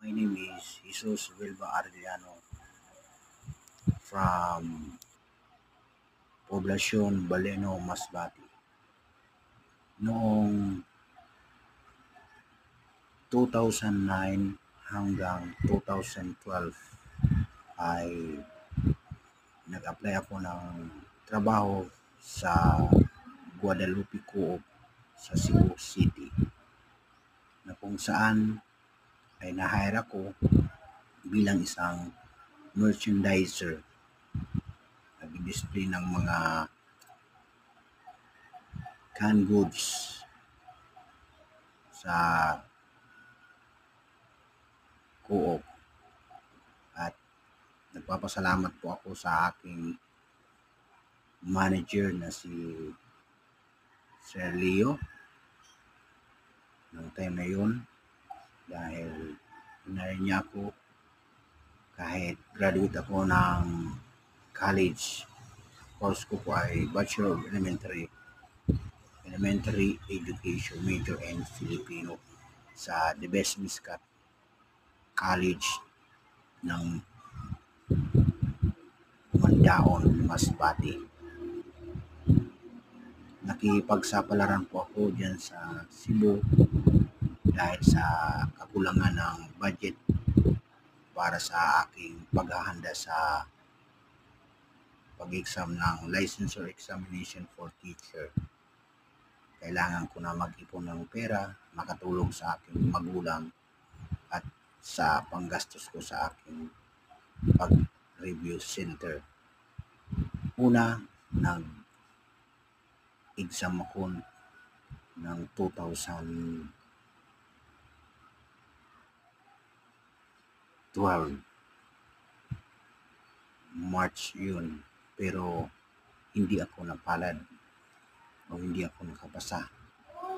My name is Jesus Vilva Arellano from Poblacion Baleno, Masbate. Noong 2009 hanggang 2012 ay nag-apply ako ng trabaho sa Guadalupe Co-op sa Cebu City, na kung saan ay na-hire ako bilang isang merchandiser, nag-display ng mga canned goods sa Co-op. At nagpapasalamat po ako sa aking manager na si Sir Leo noong time na yun, dahil hinire niya ako kahit graduate ako ng college. Course ko po ay Bachelor of Elementary Education, major in Filipino sa The Best Miscat College ng Mandaon, Masbate. Nakipagsapalaran po ako dyan sa Cebu dahil sa kakulangan ng budget para sa aking paghahanda sa pag-exam ng licensure examination for teacher. Kailangan ko na mag-ipon ng pera, makatulong sa aking magulang at sa panggastos ko sa aking pag-review center. Una, nag-exam ako ng 2012. March yun, pero hindi ako napalad o hindi ako nakapasa.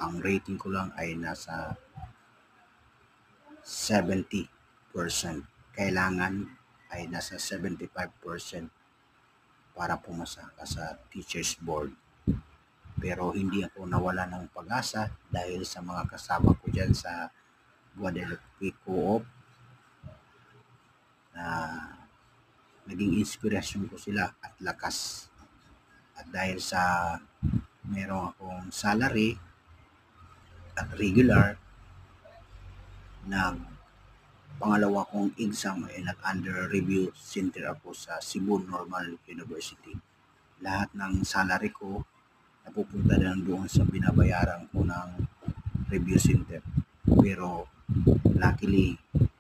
Ang rating ko lang ay nasa 70%. Kailangan ay nasa 75% para pumasa ka sa teachers board. Pero hindi ako nawala ng pag-asa dahil sa mga kasama ko dyan sa Guadalupe Co-op na naging inspirasyon ko sila at lakas. At dahil sa meron akong salary at regular, pangalawa kong exam ay nag-under review center ako sa Cebu Normal University. Lahat ng salary ko napupunta lang doon sa binabayaran ko ng review center. Pero luckily,